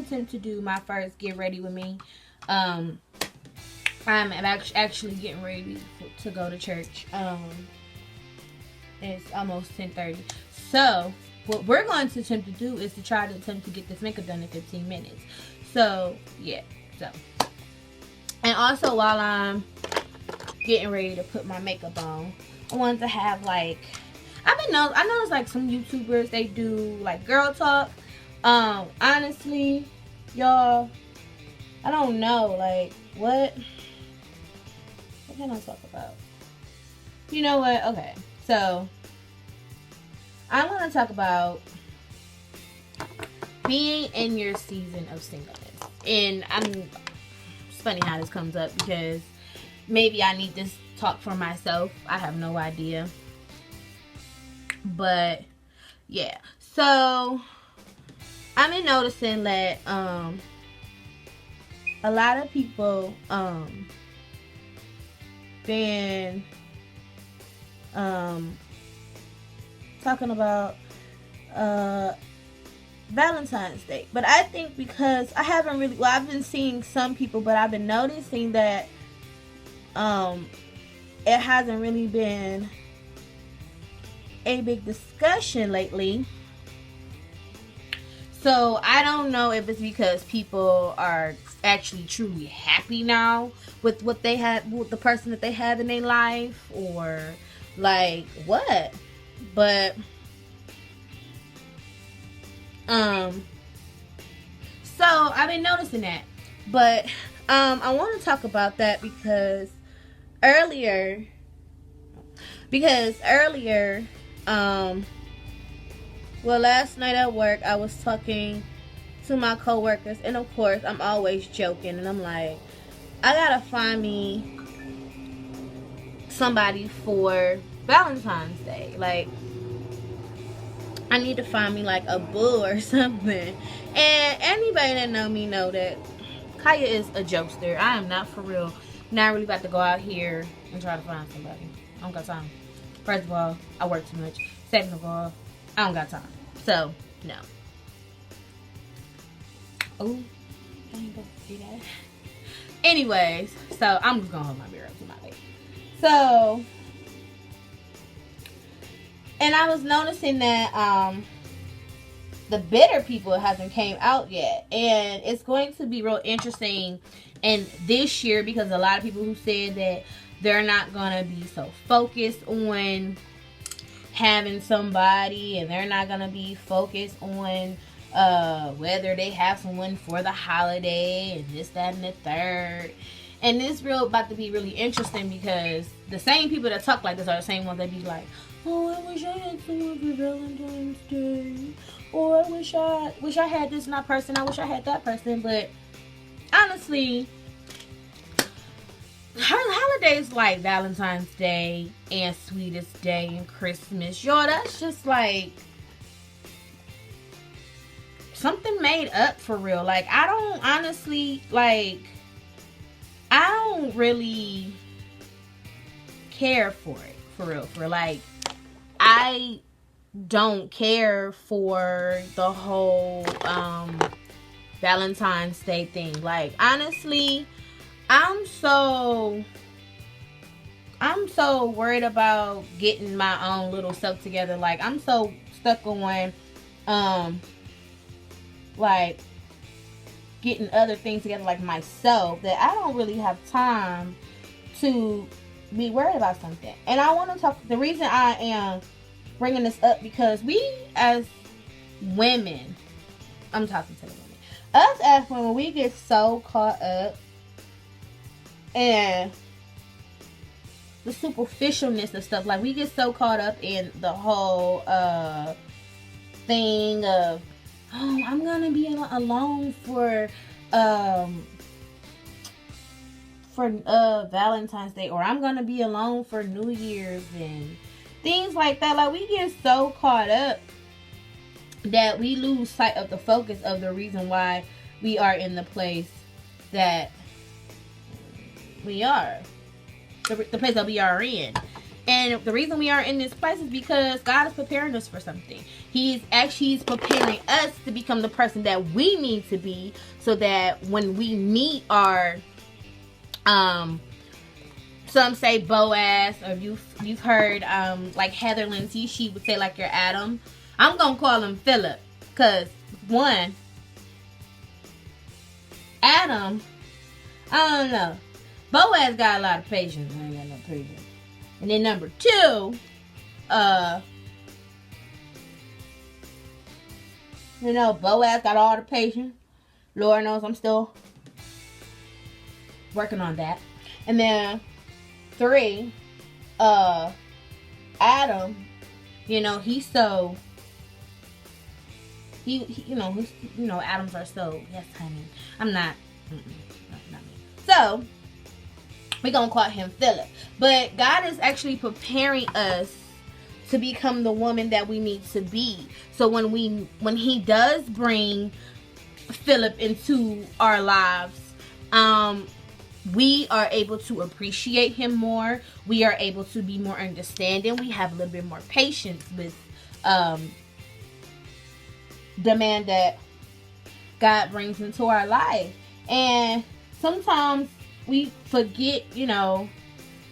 attempt to do my first Get Ready With Me. I'm actually getting ready to go to church. It's almost 10:30. So what we're going to attempt to do is to try to attempt to get this makeup done in 15 minutes. So yeah. So, and also while I'm getting ready to put my makeup on, I wanted to have like, I noticed like some YouTubers, they do like girl talk. Honestly, y'all, I don't know, like what can I talk about? You know what? Okay, so I'm gonna talk about being in your season of singleness. And it's funny how this comes up because maybe I need this talk for myself. I have no idea. But yeah. So I've been noticing that a lot of people been talking about Valentine's Day. But I think because I haven't really, well, I've been seeing some people, but I've been noticing that it hasn't really been a big discussion lately. So I don't know if it's because people are actually truly happy now with what they had, with the person that they have in their life, or like what. But so I've been noticing that. But I want to talk about that because earlier well, last night at work I was talking to my coworkers, and of course I'm always joking, and I'm like, I gotta find me somebody for Valentine's Day. Like, I need to find me like a boo or something. And anybody that know me know that Kaye is a jokester. I am not for real. Not really about to go out here and try to find somebody. I don't got time. First of all, I work too much. Second of all, I don't got time. So, no. Oh, I ain't supposed to do that. Anyways, so I'm just gonna hold my mirror up to my face. So, and I was noticing that the bitter people hasn't came out yet, and it's going to be real interesting in this year because a lot of people who said that they're not gonna be so focused on having somebody, and they're not gonna be focused on whether they have someone for the holiday and this, that, and the third. And it's about to be really interesting because the same people that talk like this are the same ones that be like, oh, I wish I had someone for Valentine's Day, or I wish I had this not person, I wish I had that person. But honestly, holidays like Valentine's Day and Sweetest Day and Christmas, y'all, that's just like something made up for real. Like, I don't honestly, like, I don't really care for it, for real. Like, I don't care for the whole Valentine's Day thing. Like, honestly, I'm so worried about getting my own little stuff together. Like, I'm so stuck on like getting other things together, like myself, that I don't really have time to be worried about something. And I want to talk, the reason I am bringing this up, because we as women, I'm talking to the women, us as women, we get so caught up in the superficialness of stuff. Like, we get so caught up in the whole thing of, oh, I'm gonna be alone for Valentine's Day, or I'm gonna be alone for New Year's and things like that. Like, we get so caught up that we lose sight of the focus of the reason why we are in the place that we are, the place that we are in. And the reason we are in this place is because God is preparing us for something. He's preparing us to become the person that we need to be, so that when we meet our some say Boaz, or you've heard like Heather Lindsay, she would say like your Adam. I'm gonna call him Philip, because one, Adam, I don't know, Boaz got a lot of patience. I ain't got no patience. And then number two, Boaz got all the patience. Lord knows I'm still working on that. And then three, Adam, he's so, Adams are so, yes, honey. I'm not, no, not me. So, we're going to call him Philip. But God is actually preparing us to become the woman that we need to be. So when he does bring Philip into our lives, we are able to appreciate him more. We are able to be more understanding. We have a little bit more patience with the man that God brings into our life. And sometimes we forget,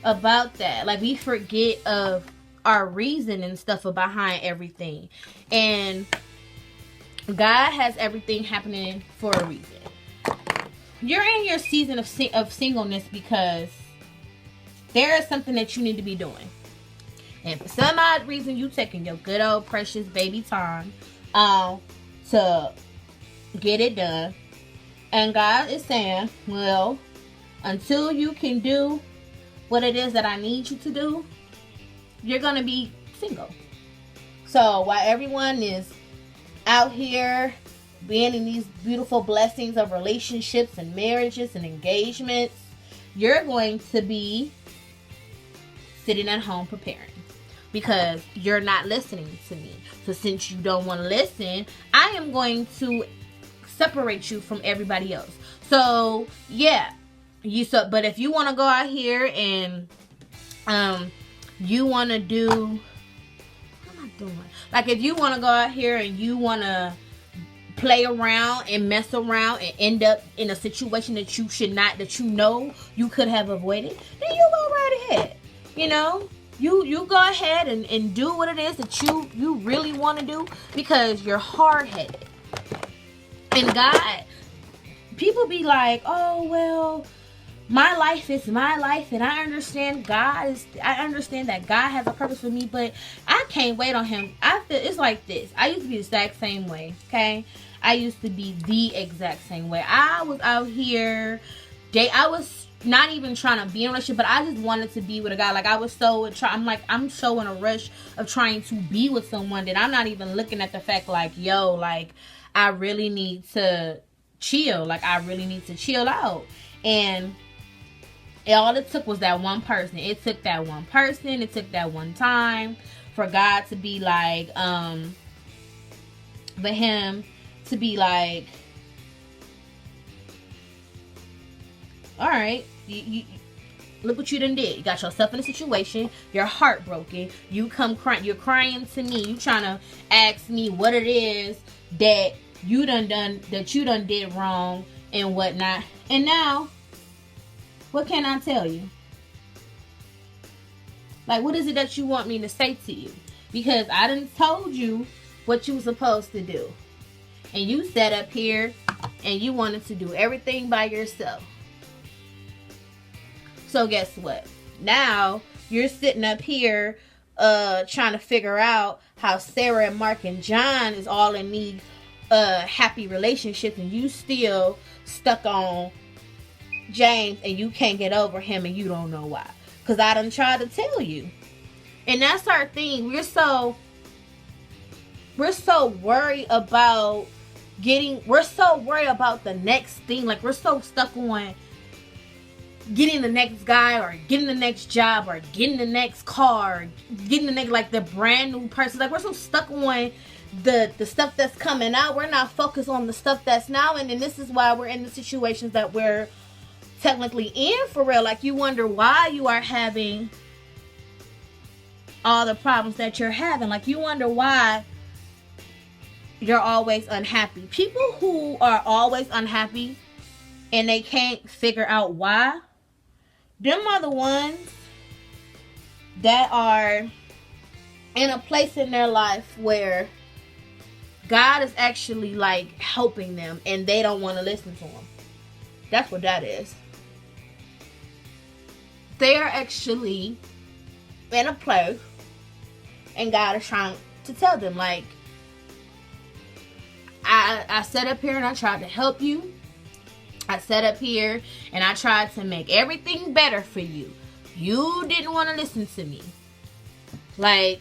about that. Like, we forget of our reason and stuff behind everything. And God has everything happening for a reason. You're in your season of singleness because there is something that you need to be doing. And for some odd reason, you taking your good old precious baby time to get it done. And God is saying, well, until you can do what it is that I need you to do, you're going to be single. So while everyone is out here being in these beautiful blessings of relationships and marriages and engagements, you're going to be sitting at home preparing, because you're not listening to me. So since you don't want to listen, I am going to separate you from everybody else. So yeah, but if you want to go out here and you want to do, what am I doing? Like, if you want to go out here and you want to play around and mess around and end up in a situation that you should not, that you could have avoided, then you go right ahead. You go ahead and do what it is that you really want to do, because you're hard-headed. And God, people be like, oh, well, my life is my life, and I understand that God has a purpose for me, but I can't wait on him. I feel it's like this. I used to be the exact same way, okay? I used to be the exact same way. I was out here, I was not even trying to be in a relationship, but I just wanted to be with a guy. Like, I'm so in a rush of trying to be with someone that I'm not even looking at the fact like, yo, like, I really need to chill. Like, I really need to chill out. And all it took was that one person. It took that one person. It took that one time for God to be like, for him to be like, all right, you look what you done did. You got yourself in a situation. You're heartbroken. You come crying. You're crying to me. You trying to ask me what it is that you done did wrong and whatnot. And now, what can I tell you? Like, what is it that you want me to say to you? Because I done told you what you were supposed to do. And you sat up here and you wanted to do everything by yourself. So guess what? Now you're sitting up here trying to figure out how Sarah and Mark and John is all in these happy relationships, and you still stuck on James and you can't get over him and you don't know why. Because I done tried to tell you. And that's our thing. We're so worried about the next thing. Like, we're so stuck on getting the next guy, or getting the next job, or getting the next car, or getting the next, like, the brand new person. Like, we're so stuck on the stuff that's coming out. We're not focused on the stuff that's now. And then this is why we're in the situations that we're technically in, for real. Like, you wonder why you are having all the problems that you're having. Like, you wonder why you're always unhappy. People who are always unhappy and they can't figure out why, them are the ones that are in a place in their life where God is actually like helping them and they don't want to listen to him. That's what that is. They are actually in a place and God is trying to tell them, like, I sat up here and I tried to help you. I sat up here and I tried to make everything better for you. You didn't want to listen to me. Like,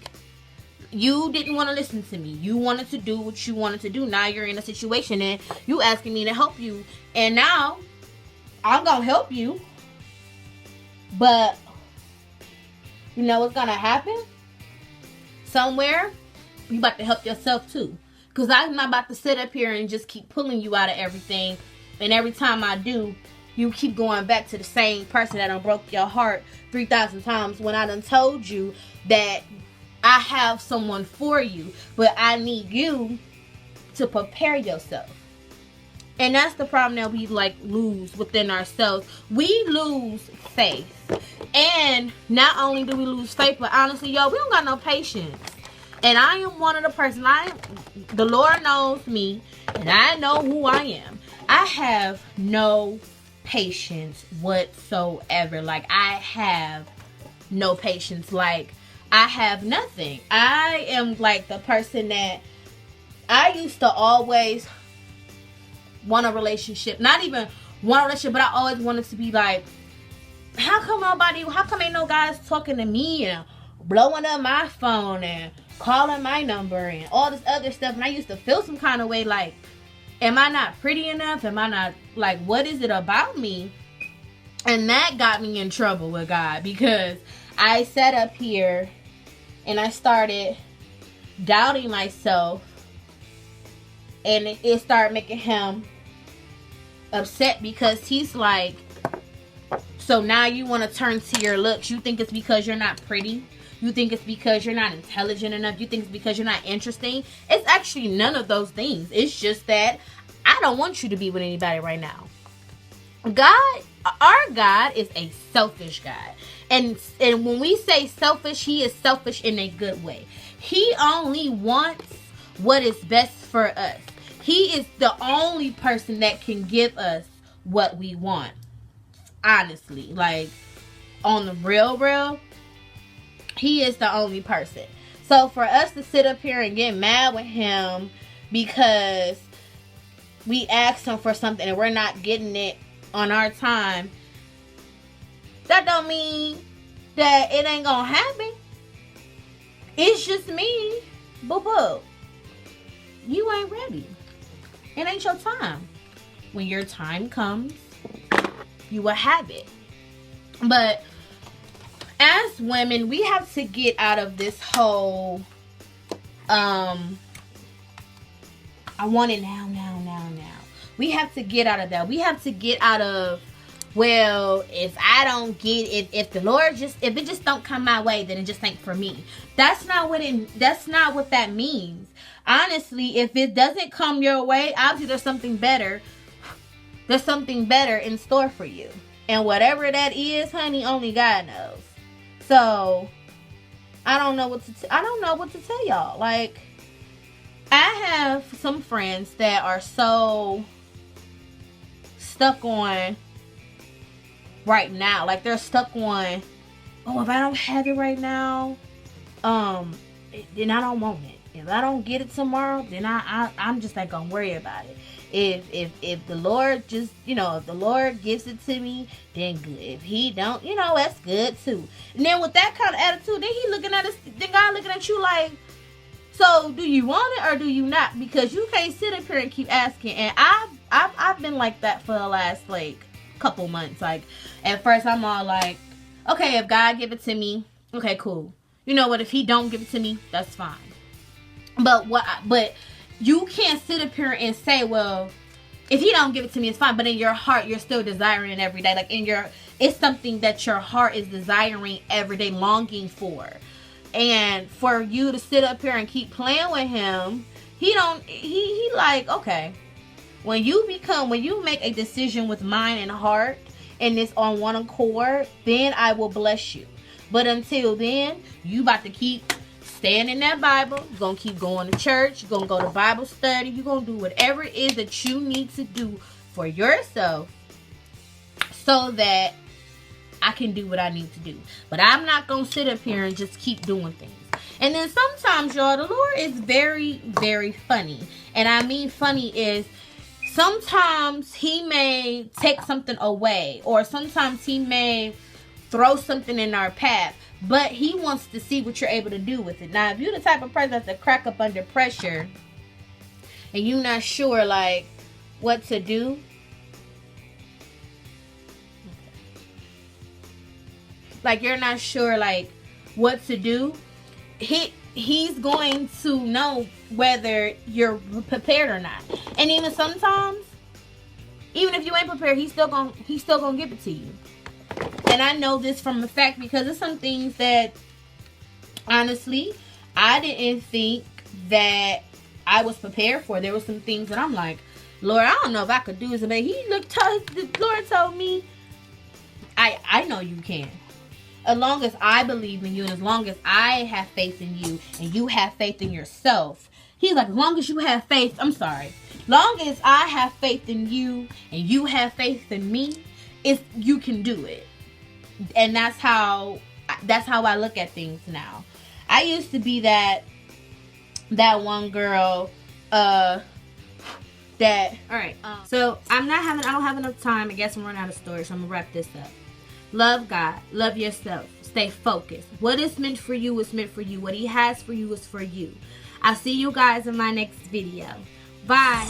you didn't want to listen to me. You wanted to do what you wanted to do. Now you're in a situation and you asking me to help you. And now I'm going to help you. But you know what's going to happen? Somewhere, you about to help yourself too. Because I'm not about to sit up here and just keep pulling you out of everything. And every time I do, you keep going back to the same person that done broke your heart 3,000 times when I done told you that I have someone for you. But I need you to prepare yourself. And that's the problem that we like lose within ourselves. We lose faith. And not only do we lose faith, but honestly, yo, we don't got no patience. And I am one of the persons, the Lord knows me, and I know who I am. I have no patience whatsoever. Like, I have no patience. Like, I have nothing. I am like the person that I used to always want a relationship. Not even want a relationship, but I always wanted to be like, how come ain't no guys talking to me and blowing up my phone and calling my number and all this other stuff? And I used to feel some kind of way, like, am I not pretty enough? Am I not, like, what is it about me? And that got me in trouble with God, because I sat up here and I started doubting myself, and it started making him upset, because he's like, so now you want to turn to your looks. You think it's because you're not pretty. You think it's because you're not intelligent enough. You think it's because you're not interesting. It's actually none of those things. It's just that I don't want you to be with anybody right now. Our God is a selfish God. And when we say selfish, he is selfish in a good way. He only wants what is best for us. He is the only person that can give us what we want. Honestly, like, on the real, he is the only person. So for us to sit up here and get mad with him because we asked him for something and we're not getting it on our time, that don't mean that it ain't gonna happen. It's just me, boo-boo. You ain't ready. It ain't your time. When your time comes, you will have it. But as women, we have to get out of this whole I want it now. We have to get out of that. We have to get out of, well, if I don't get it, if it just don't come my way, then it just ain't for me. That's not what that means. Honestly, if it doesn't come your way, obviously there's something better. There's something better in store for you. And whatever that is, honey, only God knows. So, I don't know what to tell y'all. Like, I have some friends that are so stuck on right now. Like, they're stuck on, oh, if I don't have it right now, then I don't want it. If I don't get it tomorrow, then I'm just not gonna worry about it. If the Lord just, if the Lord gives it to me, then good. If he don't, that's good too. And then with that kind of attitude, then God looking at you like, so do you want it or do you not? Because you can't sit up here and keep asking. And I've been like that for the last couple months. Like, at first I'm all like, okay, if God give it to me, okay, cool. You know what? If he don't give it to me, that's fine. But you can't sit up here and say, well, if he don't give it to me, it's fine. But in your heart, you're still desiring it every day. Like, it's something that your heart is desiring every day, longing for. And for you to sit up here and keep playing with him, he like, okay, when you make a decision with mind and heart and it's on one accord, then I will bless you. But until then, you about to keep staying in that Bible. You're going to keep going to church. You're going to go to Bible study. You're going to do whatever it is that you need to do for yourself so that I can do what I need to do. But I'm not going to sit up here and just keep doing things. And then sometimes, y'all, the Lord is very, very funny. And I mean funny is sometimes he may take something away, or sometimes he may throw something in our path, but he wants to see what you're able to do with it. Now, if you're the type of person that's to crack up under pressure and you're not sure like what to do, like you're not sure like what to do, he's going to know whether you're prepared or not. And even sometimes, even if you ain't prepared, he's still gonna give it to you. And I know this from a fact because there's some things that honestly I didn't think that I was prepared for. There were some things that I'm like, Lord, I don't know if I could do this. But the Lord told me, I know you can. As long as I believe in you, and as long as I have faith in you, and you have faith in yourself. He's like, as long as you have faith, long as I have faith in you, and you have faith in me, you can do it. And that's how I look at things now. I used to be that one girl, so I don't have enough time. I guess I'm running out of stories, so I'm gonna wrap this up. Love God. Love yourself. Stay focused. What is meant for you is meant for you. What he has for you is for you. I'll see you guys in my next video. Bye.